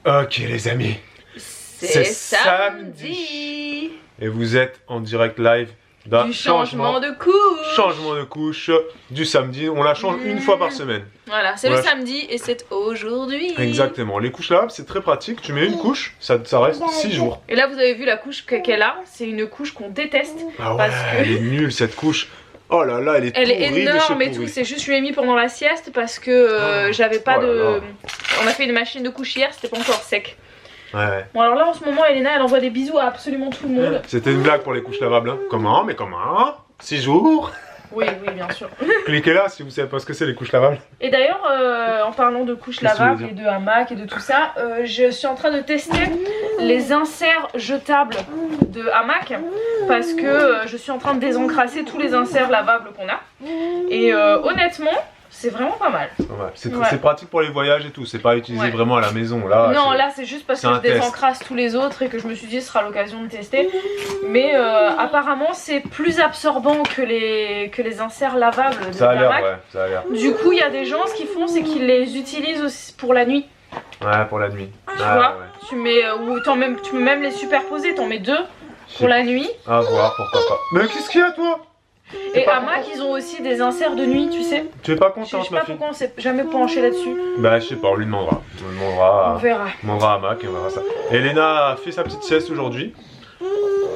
Ok les amis, C'est samedi. et vous êtes en direct live d'un Du changement de couche. Changement de couche du samedi, on la change une fois par semaine. Voilà, c'est On le la- samedi et c'est aujourd'hui. Exactement, les couches lavables c'est très pratique, tu mets une couche, ça reste 6 jours. Et là vous avez vu la couche qu'elle a, c'est une couche qu'on déteste. Ah ouais, Parce que- elle est nulle cette couche. Oh là là, elle est Elle est pourrie de énorme chez et tout, pourri. c'est juste je l'ai mis pendant la sieste parce que j'avais pas oh là de... là. On a fait une machine de couche hier, c'était pas encore sec. Ouais. Bon alors là en ce moment Elena elle envoie des bisous à absolument tout le monde. C'était une blague pour les couches lavables. Hein. Comment? Mais comment? 6 jours. Oui, oui bien sûr. Cliquez là si vous savez pas ce que c'est les couches lavables. Et d'ailleurs, en parlant de couches Qu'est-ce que tu veux lavables et de hamacs et de tout ça, je suis en train de tester les inserts jetables de hamac parce que je suis en train de désencrasser tous les inserts lavables qu'on a. Et honnêtement, c'est vraiment pas mal. Ouais, c'est Ouais. c'est pratique pour les voyages et tout, c'est pas utilisé Ouais. vraiment à la maison. Là, Non, c'est- là c'est juste parce c'est que un je test. désencrasse tous les autres et que je me suis dit ce sera l'occasion de tester. Mais apparemment c'est plus absorbant que les inserts lavables de ça a l'air, hamac. ouais, ça a l'air. Du coup, il y a des gens, ce qu'ils font, c'est qu'ils les utilisent aussi pour la nuit. Ouais, pour la nuit. Tu Ah, vois, ouais. tu mets ou tu peux même les superposer, t'en mets deux pour la nuit. À voir, pourquoi pas. Mais qu'est-ce qu'il y a toi? Et pas hamac, ils ont aussi des inserts de nuit, tu sais. Tu es pas Je sais contente pas ma fille? pourquoi on s'est jamais penché là-dessus. Bah je sais pas, on lui demandera. On verra. On demandera à Mac et on verra ça. Elena a fait sa petite sieste aujourd'hui.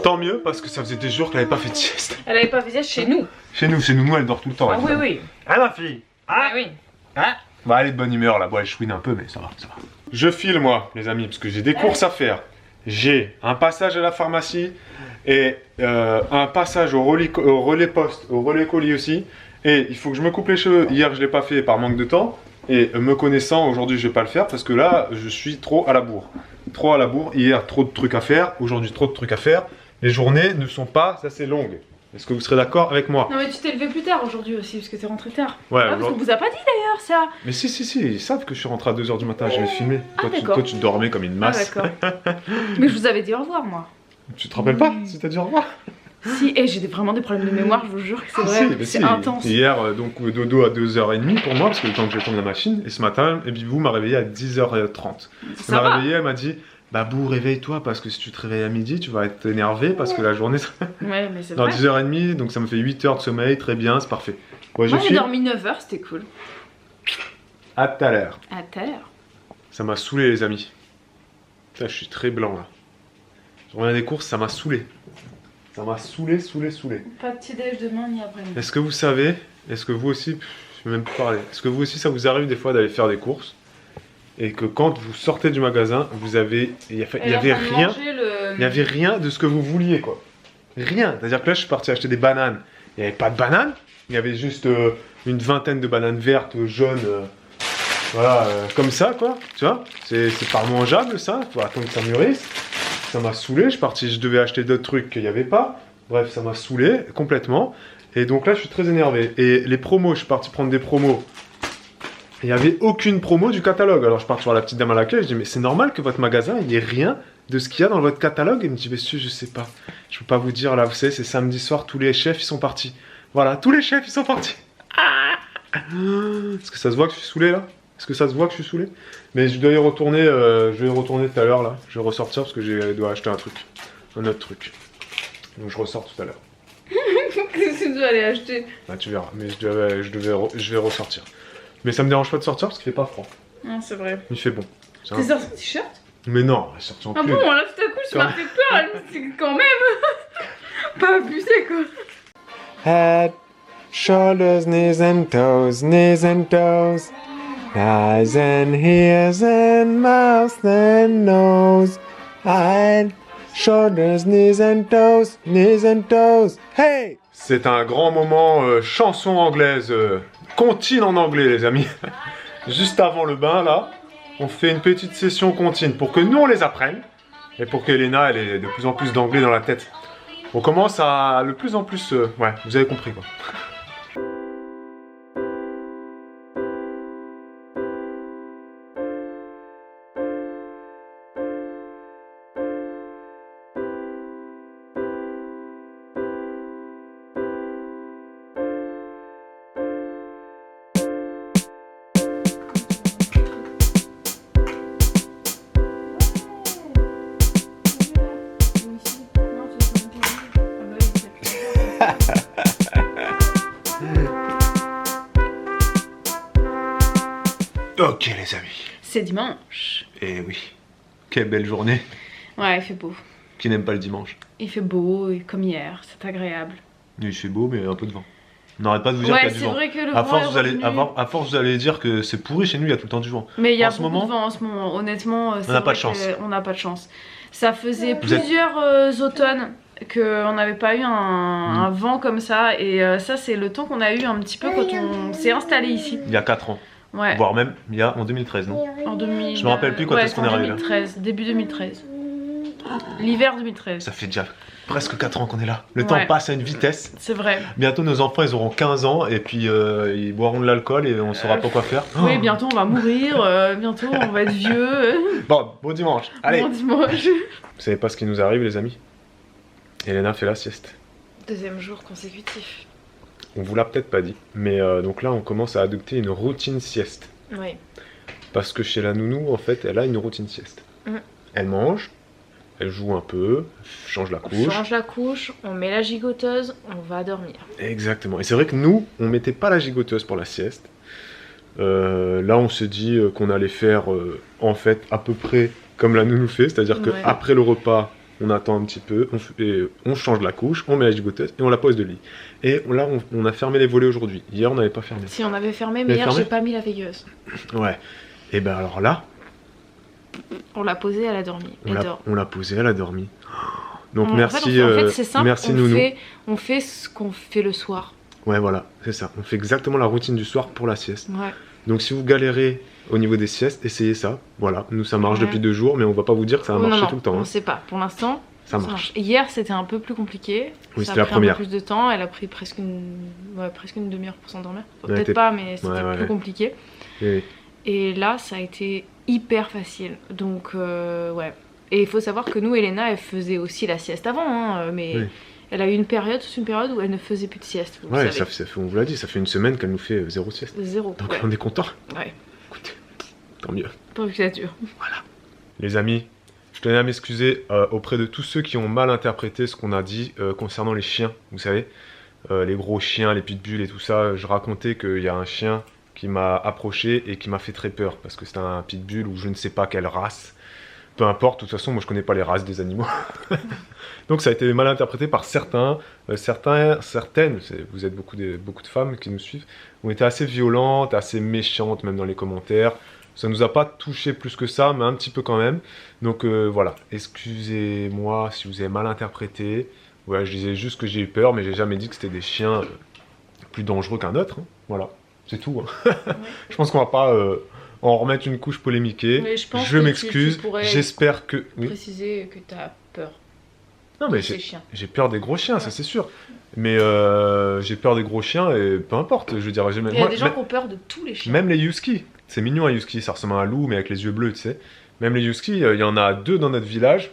Tant mieux parce que ça faisait des jours qu'elle avait pas fait de sieste. Elle avait pas fait ça chez nous. Chez nous, elle dort tout le temps. Ah elle. oui, oui. Ah ma fille. Ah oui. Bah elle est de bonne humeur là, bon elle chouine un peu mais ça va, ça va. Je file moi les amis parce que j'ai des courses à faire. J'ai un passage à la pharmacie et un passage au relais poste, au relais colis aussi. Et il faut que je me coupe les cheveux, hier je l'ai pas fait par manque de temps. Et me connaissant, aujourd'hui je vais pas le faire parce que là je suis trop à la bourre. Trop à la bourre, hier trop de trucs à faire, aujourd'hui trop de trucs à faire. Les journées ne sont pas assez longues. Est-ce que vous serez d'accord avec moi? Non mais tu t'es levé plus tard aujourd'hui aussi parce que t'es rentré tard. Ouais, Ah, parce qu'on vous a pas dit d'ailleurs ça. mais si, ils savent que je suis rentré à 2h du matin, je l'ai filmé. Ah, d'accord. Toi, tu dormais comme une Ah masse. d'accord. Mais je vous avais dit au revoir moi. Tu te rappelles pas si t'as dit au revoir? Si, et j'ai vraiment des problèmes de mémoire, je vous jure que c'est vrai, Si, mais c'est si. intense. Hier, donc dodo à 2h30 pour moi, parce que le temps que je tourne la machine. Et ce matin, Bibou m'a réveillé à 10h30. Elle Ça m'a va. réveillé, elle m'a dit Babou, réveille-toi, parce que si tu te réveilles à midi, tu vas être énervé, parce que la journée. Ouais, mais c'est Non, vrai. 10h30, donc ça me fait 8 heures de sommeil, très bien, c'est parfait. Ouais, je Moi j'ai file. dormi 9 heures, c'était cool. À tout à l'heure. À tout à l'heure. Ça m'a saoulé, les amis. Putain, je suis très blanc là. Je reviens des courses, ça m'a saoulé. Ça m'a saoulé. Pas de petit déj demain ni après-midi. Est-ce que vous savez, est-ce que vous aussi, je vais même plus parler, est-ce que vous aussi ça vous arrive des fois d'aller faire des courses et que quand vous sortez du magasin, vous avez, il y avait rien, il y avait rien de ce que vous vouliez quoi. Rien. C'est-à-dire que là je suis parti acheter des bananes, il n'y avait pas de bananes, il y avait juste une vingtaine de bananes vertes, jaunes, voilà, comme ça quoi, tu vois. C'est pas mangeable ça, faut attendre que ça mûrisse. Ça m'a saoulé, je devais acheter d'autres trucs qu'il n'y avait pas. Bref, ça m'a saoulé complètement. Et donc là, je suis très énervé. Et les promos, je suis parti prendre des promos. Il n'y avait aucune promo du catalogue. Alors je suis parti voir la petite dame à l'accueil, je dis mais c'est normal que votre magasin, il n'y ait rien de ce qu'il y a dans votre catalogue. Et elle me dit monsieur, je sais pas. Je peux pas vous dire là, vous savez, c'est samedi soir, tous les chefs, ils sont partis. Voilà, tous les chefs, ils sont partis. Est-ce que ça se voit que je suis saoulé là? Est-ce que ça se voit que je suis saoulé? Mais je dois y retourner, je vais y retourner tout à l'heure là. Je vais ressortir parce que je dois acheter un truc. Un autre truc. Donc je ressors tout à l'heure. Qu'est-ce que tu dois aller acheter? Bah tu verras, mais je vais ressortir. Mais ça me dérange pas de sortir parce qu'il fait pas froid. Non, c'est vrai. Il fait bon. C'est T'es un- sorti en t-shirt? Mais non, elle est sortie en Ah pull. bon, là tout à coup, je Quand- m'as fait peur, elle me dit, quand même. Pas abusé quoi. Head, shoulders, knees and toes, eyes and ears and mouth and nose. Head, shoulders, knees and toes, hey! C'est un grand moment chanson anglaise, comptine en anglais les amis. Juste avant le bain là, on fait une petite session comptine pour que nous on les apprenne et pour qu'Elena elle ait de plus en plus d'anglais dans la tête. On commence à de plus en plus, ouais, vous avez compris quoi. Ok les amis. C'est dimanche. Et oui, quelle belle journée. Ouais, il fait beau. Qui n'aime pas le dimanche? Il fait beau, comme hier, c'est agréable. Il fait beau, mais un peu de vent. On n'arrête pas de vous dire qu'il y a du vent. Vrai que le à vent force, vous allez dire que c'est pourri chez nous, il y a tout le temps du vent. Mais il y a beaucoup de vent en ce moment, honnêtement. On n'a pas de chance. On n'a pas de chance. Ça faisait plusieurs automnes qu'on n'avait pas eu un vent comme ça. Et ça, c'est le temps qu'on a eu un petit peu quand on s'est installé ici. Il y a 4 ans. Ouais. Voire même il y a en 2013, non? En 2000, je me rappelle plus quand est-ce qu'on est arrivé là. 2013, début 2013. L'hiver 2013. Ça fait déjà presque 4 ans qu'on est là. Le temps passe à une vitesse. C'est vrai. Bientôt nos enfants ils auront 15 ans et puis ils boiront de l'alcool et on saura pas quoi faire. Oui, bientôt on va mourir, bientôt on va être vieux. Bon dimanche, allez. Bon dimanche. Vous savez pas ce qui nous arrive les amis? Elena fait la sieste. Deuxième jour consécutif. On vous l'a peut-être pas dit, mais donc là on commence à adopter une routine sieste. Oui. Parce que chez la nounou en fait elle a une routine sieste. Elle mange. Elle joue un peu, change la couche. On change la couche, on met la gigoteuse, on va dormir. Exactement. Et c'est vrai que nous, on mettait pas la gigoteuse pour la sieste. Là, on se dit qu'on allait faire en fait à peu près comme la nounou fait, c'est-à-dire qu'après le repas, on attend un petit peu, on change la couche, on met la gigoteuse et on la pose de lit. Et là, on a fermé les volets aujourd'hui. Hier, on n'avait pas fermé. Si, on avait fermé, mais hier, j'ai pas mis la veilleuse. Ouais. Et ben alors là... On l'a posée, elle a dormi. On l'a posée, elle a dormi. Donc merci. En fait, c'est simple. Merci nounou. On fait ce qu'on fait le soir. Ouais, voilà, c'est ça. On fait exactement la routine du soir pour la sieste. Ouais. Donc si vous galérez au niveau des siestes, essayez ça. Voilà, nous ça marche depuis 2 jours, mais on va pas vous dire que ça va marcher tout le temps. On sait pas. Pour l'instant, ça marche. Hier, c'était un peu plus compliqué. Oui, c'était la première. Un peu plus de temps. Elle a pris presque une demi-heure pour s'endormir. Peut-être pas, mais c'était plus compliqué. Et là, ça a été hyper facile. Donc, ouais. Et il faut savoir que nous, Elena, elle faisait aussi la sieste avant, hein, mais elle a eu une période où elle ne faisait plus de sieste. Ouais, ça fait, on vous l'a dit, ça fait une semaine qu'elle nous fait 0 sieste. 0. Donc on est content. Ouais. Écoutez, tant mieux. Pourvu que ça dure. Voilà. Les amis, je tenais à m'excuser auprès de tous ceux qui ont mal interprété ce qu'on a dit concernant les chiens. Vous savez, les gros chiens, les pitbulls et tout ça. Je racontais qu'il y a un chien qui m'a approché et qui m'a fait très peur parce que c'était un pitbull ou je ne sais pas quelle race. Peu importe, de toute façon, moi je connais pas les races des animaux. Donc ça a été mal interprété par certaines, vous êtes beaucoup de femmes qui nous suivent, ont été assez violentes, assez méchantes même dans les commentaires. Ça nous a pas touché plus que ça, mais un petit peu quand même. Donc voilà, excusez-moi si vous avez mal interprété. Voilà, je disais juste que j'ai eu peur, mais j'ai jamais dit que c'était des chiens plus dangereux qu'un autre. Hein. Voilà. C'est tout. Hein. Je pense qu'on va pas en remettre une couche polémiquée. Je m'excuse. J'espère que... Préciser que tu as peur. Non mais j'ai peur des gros chiens, ça c'est sûr. Mais j'ai peur des gros chiens et peu importe. Je veux dire, il y a des gens qui ont peur de tous les chiens. Même les huskies. C'est mignon un husky, ça ressemble à un loup mais avec les yeux bleus, tu sais. Même les huskies, il y en a 2 dans notre village.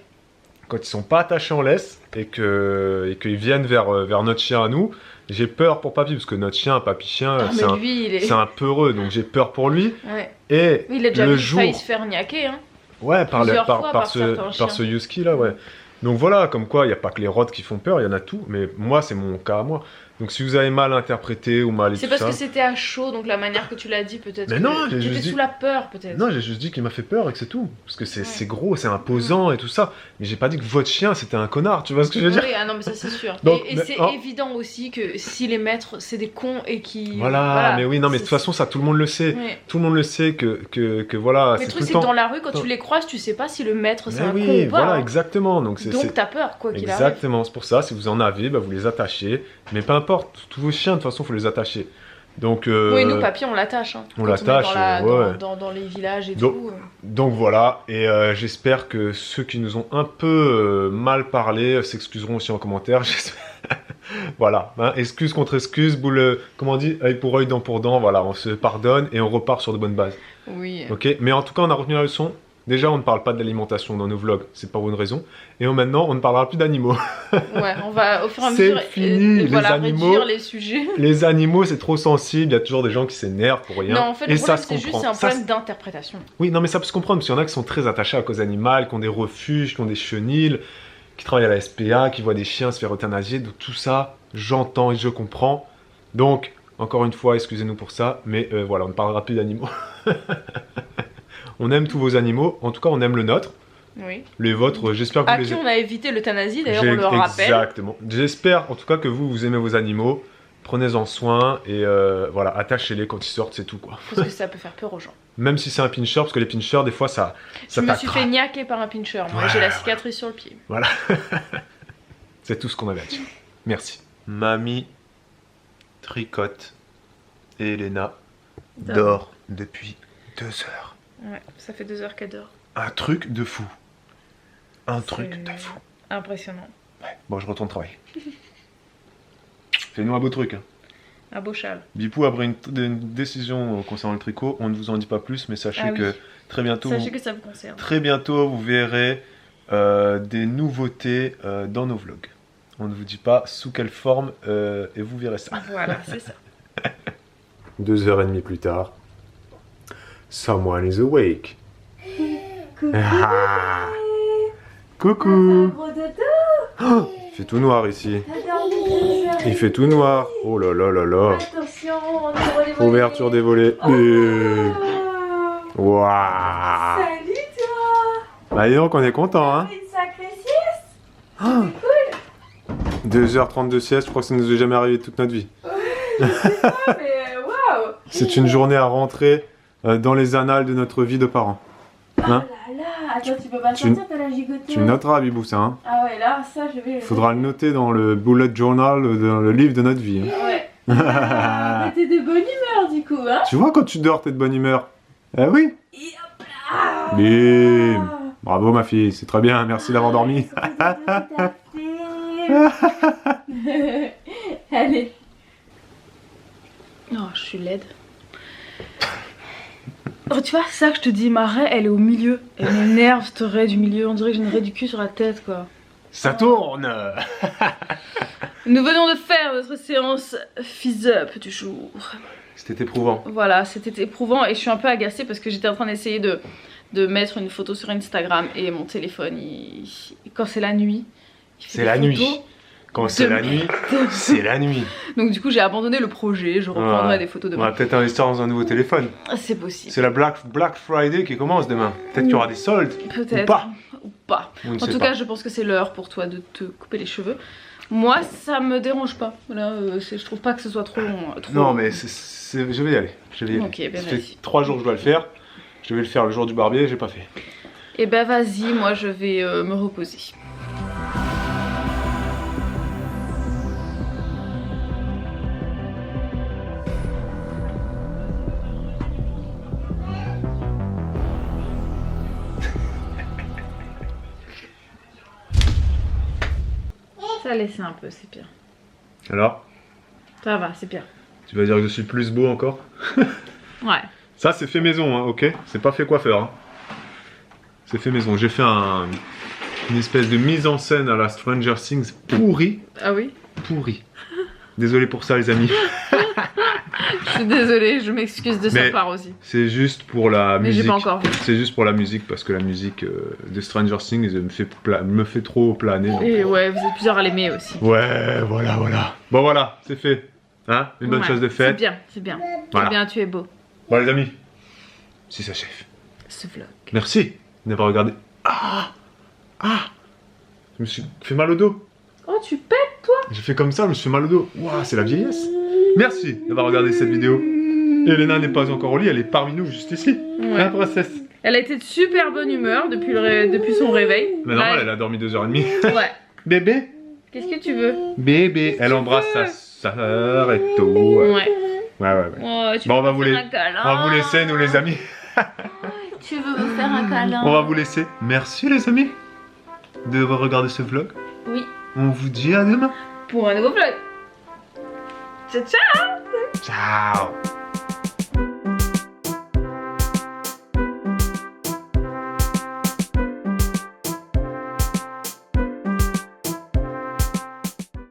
Quand ils sont pas attachés en laisse et qu'ils viennent vers notre chien à nous, j'ai peur pour Papy, parce que notre chien, Papy chien, c'est un peureux, donc j'ai peur pour lui. Ouais. Et il a déjà failli se faire niaquer. Hein. Ouais, par ce husky là, ouais. Donc voilà, comme quoi, il n'y a pas que les rods qui font peur, il y en a tout, mais moi, c'est mon cas à moi. Donc si vous avez mal interprété ou mal et tout ça... C'est parce que c'était à chaud, donc la manière que tu l'as dit, peut-être. Mais non, j'ai juste dit... sous la peur, peut-être. Non, j'ai juste dit qu'il m'a fait peur et que c'est tout. Parce que c'est gros, c'est imposant et tout ça. Mais j'ai pas dit que votre chien, c'était un connard, tu vois ce que je veux dire? Oui, ah non, mais ça c'est sûr. Donc, et c'est évident aussi que si les maîtres, c'est des cons et qui... Voilà, mais oui, non, mais de toute façon, ça, tout le monde le sait. Ouais. Tout le monde le sait que voilà... Mais le truc, c'est que dans la rue, quand tu les croises, tu sais pas si le maître, c'est un con ou pas. Voilà, exactement. Donc t'as peur, quoi qu'il arrive. Exactement, c'est pour ça, si vous en avez, bah, vous les attachez. Mais peu importe, tous vos chiens, de toute façon, il faut les attacher. Donc, oui, nous, Papy, on l'attache. Hein, on l'attache dans les villages et donc, tout. Donc voilà, et j'espère que ceux qui nous ont un peu mal parlé s'excuseront aussi en commentaire. Voilà, hein, excuse contre excuse, boule, comment on dit, œil pour œil, dent pour dent. Voilà, on se pardonne et on repart sur de bonnes bases. Oui. Ok, mais en tout cas, on a retenu la leçon. Déjà, on ne parle pas d'alimentation dans nos vlogs, c'est pas pour une raison. Et maintenant, on ne parlera plus d'animaux. Ouais, on va au fur et à mesure les animaux, réduire les sujets. Les animaux, c'est trop sensible, il y a toujours des gens qui s'énervent pour rien. Non, en fait, le problème, c'est juste un problème d'interprétation. Oui, non, mais ça peut se comprendre, parce qu'il y en a qui sont très attachés à la cause animale, qui ont des refuges, qui ont des chenils, qui travaillent à la SPA, qui voient des chiens se faire euthanasier, donc tout ça, j'entends et je comprends. Donc, encore une fois, excusez-nous pour ça, mais voilà, on ne parlera plus d'animaux. On aime tous vos animaux, en tout cas on aime le nôtre. Oui. Les vôtres, j'espère que vous À qui on a évité l'euthanasie, d'ailleurs, on le rappelle. Exactement. J'espère en tout cas que vous aimez vos animaux. Prenez-en soin et voilà, attachez-les quand ils sortent, c'est tout quoi. Parce que ça peut faire peur aux gens. Même si c'est un pincher, parce que les pinchers, des fois, ça Je me suis fait niaquer par un pincher, moi, j'ai la cicatrice sur le pied. Voilà. C'est tout ce qu'on avait à dire. Merci. Mamie tricote et Elena dort depuis 2 heures. Ouais, ça fait 2 heures qu'elle dort. Un truc de fou. Un truc de fou. Impressionnant. Ouais. Bon, je retourne travailler. Fais-nous un beau truc. Hein. Un beau châle. Bipou a pris une décision concernant le tricot. On ne vous en dit pas plus, mais sachez que très bientôt. Sachez que ça vous concerne. Très bientôt, vous verrez des nouveautés dans nos vlogs. On ne vous dit pas sous quelle forme et vous verrez ça. Voilà, c'est ça. 2h30 plus tard. Someone is awake. Ah. Coucou. Oh, il fait tout noir ici. Il fait tout noir. Oh là là là là. Attention, ouverture des volets. Waouh. Salut toi. Bah dis donc, on est content hein. Une sacrée sieste. Oh. 2h30 de sieste, je crois que ça nous est jamais arrivé toute notre vie. Je sais pas, mais waouh. C'est une journée à rentrer dans les annales de notre vie de parents. Hein? Oh là là. Attends, tu peux pas sortir, t'as la gigoteuse. Tu noteras, Bibou, ça. Hein. Ah ouais, là, ça, je vais... Faudra le noter dans le bullet journal, dans le livre de notre vie. Hein. Ouais. Mais t'es de bonne humeur, du coup, hein. Tu vois, quand tu dors, t'es de bonne humeur. Eh oui. Et hop là. Bim. Bravo, ma fille, c'est très bien, merci d'avoir dormi. Allez. Non, je suis laide. Oh, tu vois, c'est ça que je te dis, ma raie, elle est au milieu. Elle m'énerve, cette raie du milieu. On dirait que j'ai une raie du cul sur la tête, quoi. Ça tourne. Nous venons de faire notre séance fizz-up du jour. C'était éprouvant. Voilà, c'était éprouvant et je suis un peu agacée parce que j'étais en train d'essayer de mettre une photo sur Instagram et mon téléphone, quand c'est la nuit... C'est la nuit. Quand c'est la nuit, c'est la nuit. Donc du coup j'ai abandonné le projet, je reprendrai des photos demain. On va peut-être investir dans un nouveau téléphone. C'est possible. C'est la Black Friday qui commence demain. Peut-être qu'il y aura des soldes. Peut-être. Ou pas. Ou pas. En tout cas je pense que c'est l'heure pour toi de te couper les cheveux. Moi ça me dérange pas. Voilà, je trouve pas que ce soit trop long. Non mais je vais y aller. Je vais y aller. Okay, ben ça fait 3 jours que je dois le faire. Je vais le faire le jour du barbier, j'ai pas fait. Et ben vas-y, moi je vais me reposer. Ça laisse un peu, c'est pire. Alors? Ça va, c'est pire. Tu vas dire que je suis plus beau encore? Ouais. Ça c'est fait maison, hein, ok? C'est pas fait coiffeur. Hein. C'est fait maison. J'ai fait une espèce de mise en scène à la Stranger Things pourrie. Ah oui? Pourrie. Désolé pour ça les amis. Je suis désolée, je m'excuse de sa part aussi. C'est juste pour la musique. Mais j'ai pas encore vu. C'est juste pour la musique parce que la musique de Stranger Things me fait trop planer. Donc... Et ouais, vous êtes plusieurs à l'aimer aussi. Ouais, voilà. Bon voilà, c'est fait. Hein? Une bonne chose de faite. C'est bien, c'est bien. Voilà. C'est bien, tu es beau. Bon les amis, c'est ça chef. Ce vlog. Merci d'avoir regardé. Je me suis fait mal au dos. Oh, tu pètes toi? J'ai fait comme ça, je me suis fait mal au dos. Waouh, c'est la vieillesse. Merci d'avoir regardé cette vidéo. Elena n'est pas encore au lit, elle est parmi nous juste ici. Ouais. La princesse. Elle a été de super bonne humeur depuis son réveil. Mais normal, elle a dormi 2h30. Ouais. Bébé. Qu'est-ce que tu veux? Bébé. Elle embrasse sa sœur et tout. Ouais. Ouais. Oh, Bon, on va vous laisser, nous les amis. Tu veux me faire un câlin? On va vous laisser. Merci les amis de regarder ce vlog. Oui. On vous dit à demain. Pour un nouveau vlog. Ciao, ciao. Ciao.